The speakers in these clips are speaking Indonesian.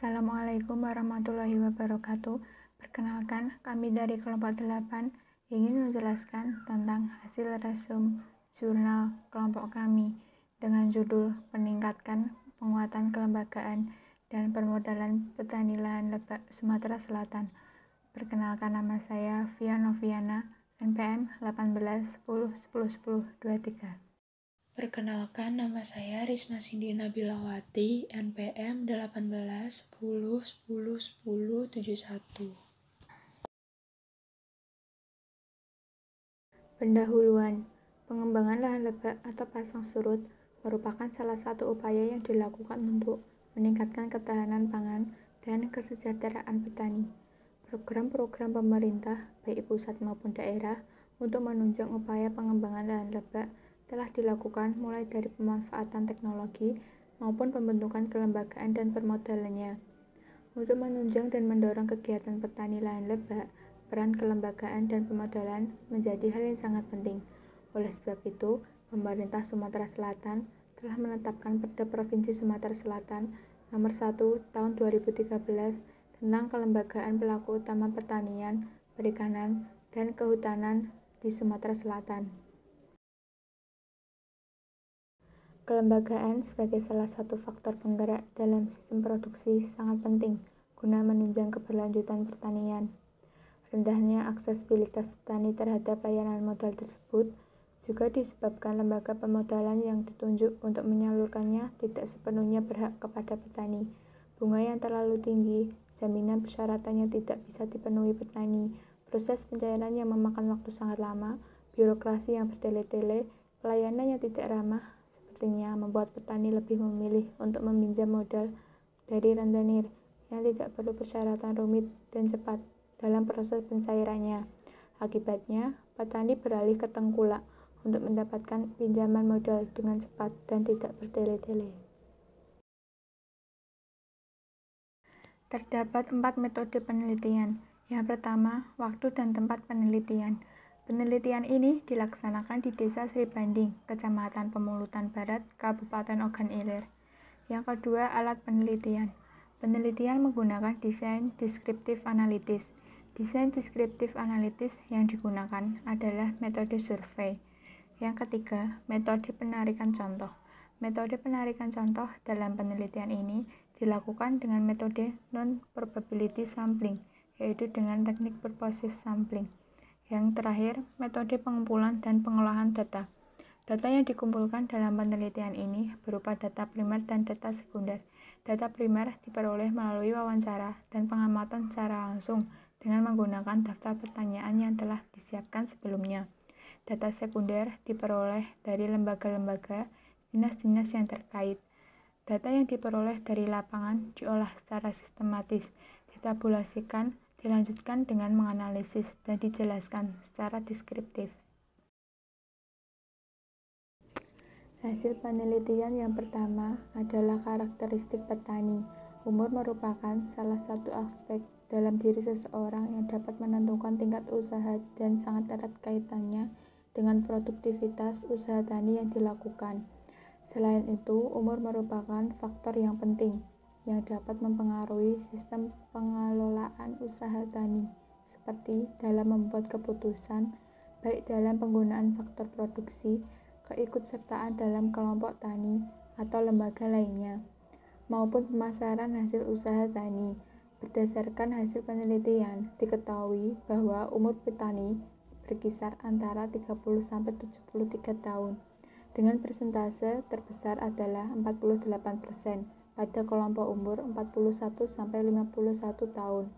Assalamualaikum warahmatullahi wabarakatuh. Perkenalkan, kami dari kelompok 8 ingin menjelaskan tentang hasil resum jurnal kelompok kami dengan judul Meningkatkan Penguatan Kelembagaan dan Permodalan Petani Lahan Lebak Sumatera Selatan. Perkenalkan, nama saya Via Noviana, NPM 1810101023. Perkenalkan, nama saya Risma Cindy Nabilawati, NPM 1810101071. Pendahuluan, pengembangan lahan lebak atau pasang surut merupakan salah satu upaya yang dilakukan untuk meningkatkan ketahanan pangan dan kesejahteraan petani. Program-program pemerintah, baik pusat maupun daerah, untuk menunjang upaya pengembangan lahan lebak telah dilakukan mulai dari pemanfaatan teknologi maupun pembentukan kelembagaan dan permodalannya. Untuk menunjang dan mendorong kegiatan petani lahan lebak, peran kelembagaan dan pemodalan menjadi hal yang sangat penting. Oleh sebab itu, pemerintah Sumatera Selatan telah menetapkan Perda Provinsi Sumatera Selatan Nomor 1 Tahun 2013 tentang kelembagaan pelaku utama pertanian, perikanan, dan kehutanan di Sumatera Selatan. Kelembagaan sebagai salah satu faktor penggerak dalam sistem produksi sangat penting guna menunjang keberlanjutan pertanian. Rendahnya aksesibilitas petani terhadap layanan modal tersebut juga disebabkan lembaga pemodalan yang ditunjuk untuk menyalurkannya tidak sepenuhnya berhak kepada petani. Bunga yang terlalu tinggi, jaminan persyaratannya tidak bisa dipenuhi petani, proses pencairan yang memakan waktu sangat lama, birokrasi yang bertele-tele, pelayanan yang tidak ramah, sepertinya membuat petani lebih memilih untuk meminjam modal dari rentenir yang tidak perlu persyaratan rumit dan cepat dalam proses pencairannya. Akibatnya, petani beralih ke tengkulak untuk mendapatkan pinjaman modal dengan cepat dan tidak bertele-tele. Terdapat 4 metode penelitian. Yang pertama, waktu dan tempat penelitian. Penelitian ini dilaksanakan di Desa Sri Banding, Kecamatan Pemulutan Barat, Kabupaten Ogan Ilir. Yang kedua, alat penelitian. Penelitian menggunakan desain deskriptif analitis. Desain deskriptif analitis yang digunakan adalah metode survei. Yang ketiga, metode penarikan contoh. Metode penarikan contoh dalam penelitian ini dilakukan dengan metode non-probability sampling, yaitu dengan teknik purposive sampling. Yang terakhir, metode pengumpulan dan pengolahan data. Data yang dikumpulkan dalam penelitian ini berupa data primer dan data sekunder. Data primer diperoleh melalui wawancara dan pengamatan secara langsung dengan menggunakan daftar pertanyaan yang telah disiapkan sebelumnya. Data sekunder diperoleh dari lembaga-lembaga, dinas-dinas yang terkait. Data yang diperoleh dari lapangan diolah secara sistematis, ditabulasikan, dilanjutkan dengan menganalisis dan dijelaskan secara deskriptif. Hasil penelitian yang pertama adalah karakteristik petani. Umur merupakan salah satu aspek dalam diri seseorang yang dapat menentukan tingkat usaha dan sangat erat kaitannya dengan produktivitas usaha tani yang dilakukan. Selain itu, umur merupakan faktor yang penting yang dapat mempengaruhi sistem pengelolaan usaha tani, seperti dalam membuat keputusan, baik dalam penggunaan faktor produksi, keikutsertaan dalam kelompok tani atau lembaga lainnya, maupun pemasaran hasil usaha tani. Berdasarkan hasil penelitian, diketahui bahwa umur petani berkisar antara 30-73 tahun, dengan persentase terbesar adalah 48% pada kelompok umur 41-51 tahun.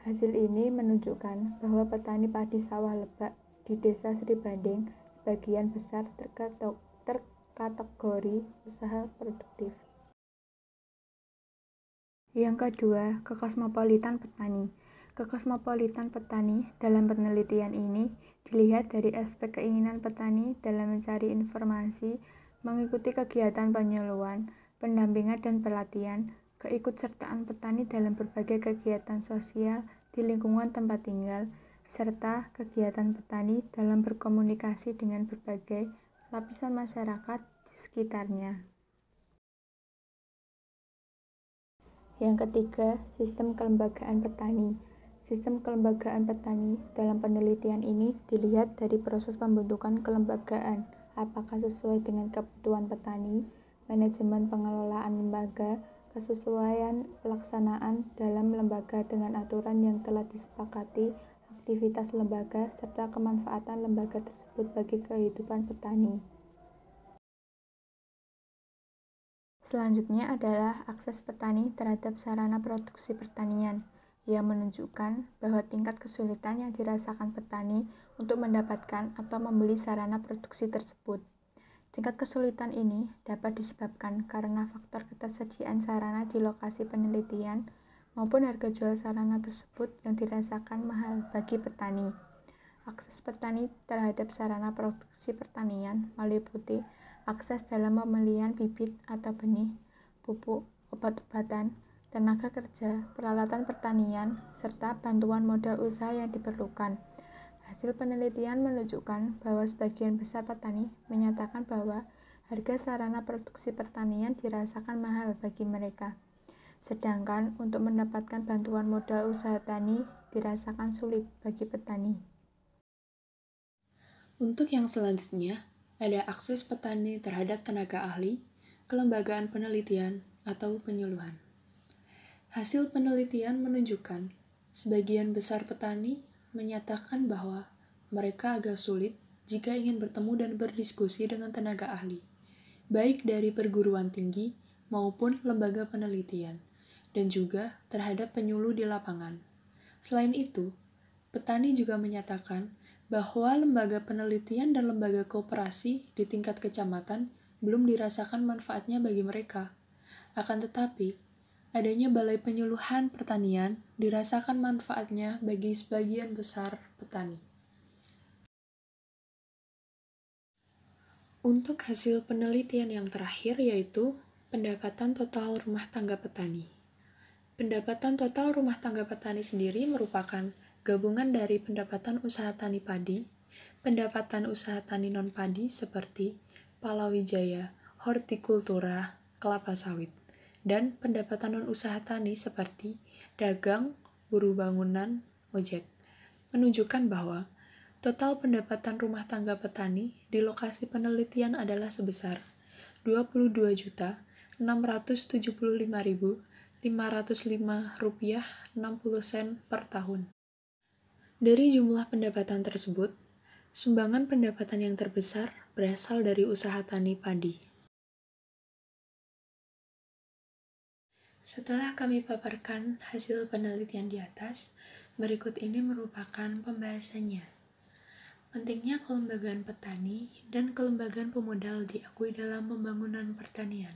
Hasil ini menunjukkan bahwa petani padi sawah lebak di Desa Sri Banding sebagian besar terkategori usaha produktif. Yang kedua, kekosmopolitan petani. Kekosmopolitan petani dalam penelitian ini dilihat dari aspek keinginan petani dalam mencari informasi, mengikuti kegiatan penyuluhan, pendampingan dan pelatihan, keikutsertaan petani dalam berbagai kegiatan sosial di lingkungan tempat tinggal, serta kegiatan petani dalam berkomunikasi dengan berbagai lapisan masyarakat di sekitarnya. Yang ketiga, sistem kelembagaan petani. Sistem kelembagaan petani dalam penelitian ini dilihat dari proses pembentukan kelembagaan, apakah sesuai dengan kebutuhan petani, manajemen pengelolaan lembaga, kesesuaian pelaksanaan dalam lembaga dengan aturan yang telah disepakati, aktivitas lembaga, serta kemanfaatan lembaga tersebut bagi kehidupan petani. Selanjutnya adalah akses petani terhadap sarana produksi pertanian. Ia menunjukkan bahwa tingkat kesulitan yang dirasakan petani untuk mendapatkan atau membeli sarana produksi tersebut. Tingkat kesulitan ini dapat disebabkan karena faktor ketersediaan sarana di lokasi penelitian maupun harga jual sarana tersebut yang dirasakan mahal bagi petani. Akses petani terhadap sarana produksi pertanian meliputi akses dalam pembelian bibit atau benih, pupuk, obat-obatan, tenaga kerja, peralatan pertanian, serta bantuan modal usaha yang diperlukan. Hasil penelitian menunjukkan bahwa sebagian besar petani menyatakan bahwa harga sarana produksi pertanian dirasakan mahal bagi mereka. Sedangkan untuk mendapatkan bantuan modal usaha tani dirasakan sulit bagi petani. Untuk yang selanjutnya, ada akses petani terhadap tenaga ahli, kelembagaan penelitian, atau penyuluhan. Hasil penelitian menunjukkan sebagian besar petani menyatakan bahwa mereka agak sulit jika ingin bertemu dan berdiskusi dengan tenaga ahli, baik dari perguruan tinggi maupun lembaga penelitian, dan juga terhadap penyuluh di lapangan. Selain itu, petani juga menyatakan bahwa lembaga penelitian dan lembaga kooperasi di tingkat kecamatan belum dirasakan manfaatnya bagi mereka. Akan tetapi, adanya balai penyuluhan pertanian dirasakan manfaatnya bagi sebagian besar petani. Untuk hasil penelitian yang terakhir yaitu pendapatan total rumah tangga petani. Pendapatan total rumah tangga petani sendiri merupakan gabungan dari pendapatan usaha tani padi, pendapatan usaha tani non-padi seperti palawijaya, hortikultura, kelapa sawit, dan pendapatan non-usaha tani seperti dagang, buruh bangunan, ojek, menunjukkan bahwa total pendapatan rumah tangga petani di lokasi penelitian adalah sebesar Rp22.675.505,60 per tahun. Dari jumlah pendapatan tersebut, sumbangan pendapatan yang terbesar berasal dari usaha tani padi. Setelah kami paparkan hasil penelitian di atas, berikut ini merupakan pembahasannya. Pentingnya kelembagaan petani dan kelembagaan pemodal diakui dalam pembangunan pertanian,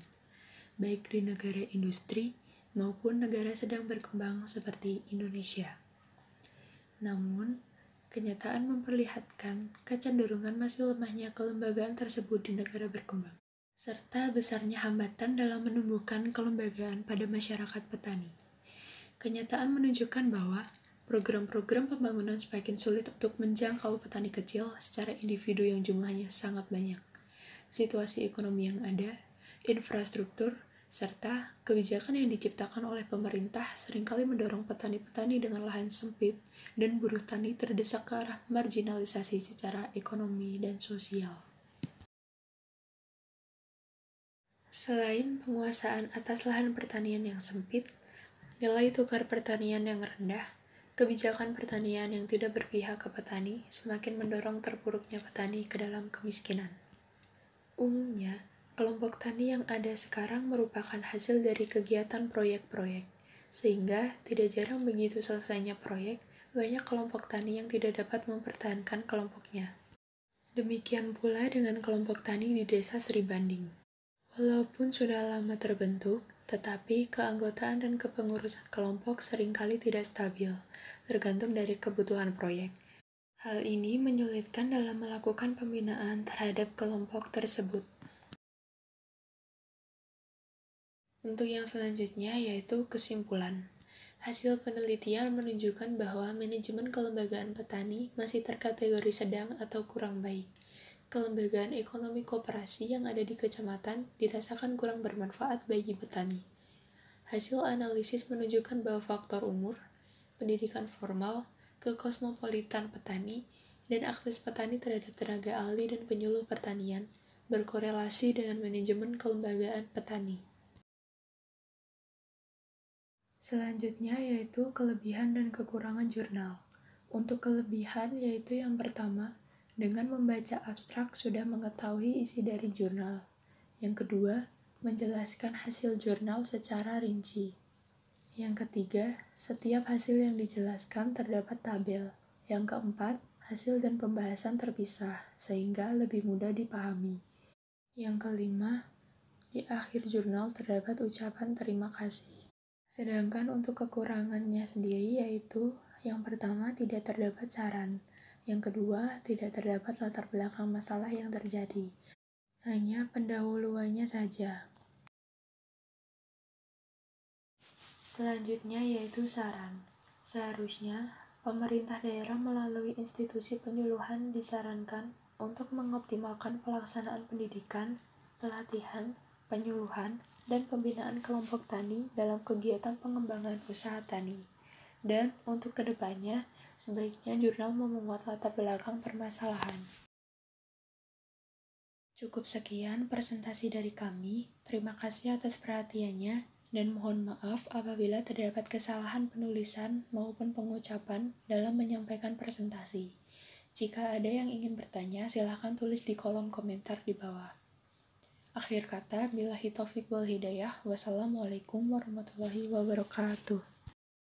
baik di negara industri maupun negara sedang berkembang seperti Indonesia. Namun, kenyataan memperlihatkan kecenderungan masih lemahnya kelembagaan tersebut di negara berkembang, serta besarnya hambatan dalam menumbuhkan kelembagaan pada masyarakat petani. Kenyataan menunjukkan bahwa program-program pembangunan semakin sulit untuk menjangkau petani kecil secara individu yang jumlahnya sangat banyak. Situasi ekonomi yang ada, infrastruktur, serta kebijakan yang diciptakan oleh pemerintah seringkali mendorong petani-petani dengan lahan sempit dan buruh tani terdesak ke arah marginalisasi secara ekonomi dan sosial. Selain penguasaan atas lahan pertanian yang sempit, nilai tukar pertanian yang rendah, kebijakan pertanian yang tidak berpihak ke petani semakin mendorong terpuruknya petani ke dalam kemiskinan. Umumnya, kelompok tani yang ada sekarang merupakan hasil dari kegiatan proyek-proyek, sehingga tidak jarang begitu selesainya proyek, banyak kelompok tani yang tidak dapat mempertahankan kelompoknya. Demikian pula dengan kelompok tani di desa Sri Banding. Walaupun sudah lama terbentuk, tetapi keanggotaan dan kepengurusan kelompok seringkali tidak stabil, tergantung dari kebutuhan proyek. Hal ini menyulitkan dalam melakukan pembinaan terhadap kelompok tersebut. Untuk yang selanjutnya yaitu kesimpulan. Hasil penelitian menunjukkan bahwa manajemen kelembagaan petani masih terkategori sedang atau kurang baik. Kelembagaan ekonomi koperasi yang ada di kecamatan dirasakan kurang bermanfaat bagi petani. Hasil analisis menunjukkan bahwa faktor umur, pendidikan formal, kekosmopolitan petani, dan akses petani terhadap tenaga ahli dan penyuluh pertanian berkorelasi dengan manajemen kelembagaan petani. Selanjutnya yaitu kelebihan dan kekurangan jurnal. Untuk kelebihan yaitu yang pertama, dengan membaca abstrak sudah mengetahui isi dari jurnal. Yang kedua, menjelaskan hasil jurnal secara rinci. Yang ketiga, setiap hasil yang dijelaskan terdapat tabel. Yang keempat, hasil dan pembahasan terpisah, sehingga lebih mudah dipahami. Yang kelima, di akhir jurnal terdapat ucapan terima kasih. Sedangkan untuk kekurangannya sendiri yaitu yang pertama tidak terdapat saran, yang kedua tidak terdapat latar belakang masalah yang terjadi, hanya pendahuluannya saja. Selanjutnya yaitu saran. Seharusnya pemerintah daerah melalui institusi penyuluhan disarankan untuk mengoptimalkan pelaksanaan pendidikan, pelatihan, penyuluhan, dan pembinaan kelompok tani dalam kegiatan pengembangan usaha tani. Dan untuk kedepannya, sebaiknya jurnal memuat latar belakang permasalahan. Cukup sekian presentasi dari kami. Terima kasih atas perhatiannya, dan mohon maaf apabila terdapat kesalahan penulisan maupun pengucapan dalam menyampaikan presentasi. Jika ada yang ingin bertanya, silakan tulis di kolom komentar di bawah. Akhir kata, billahi taufiq wal hidayah. Wassalamualaikum warahmatullahi wabarakatuh.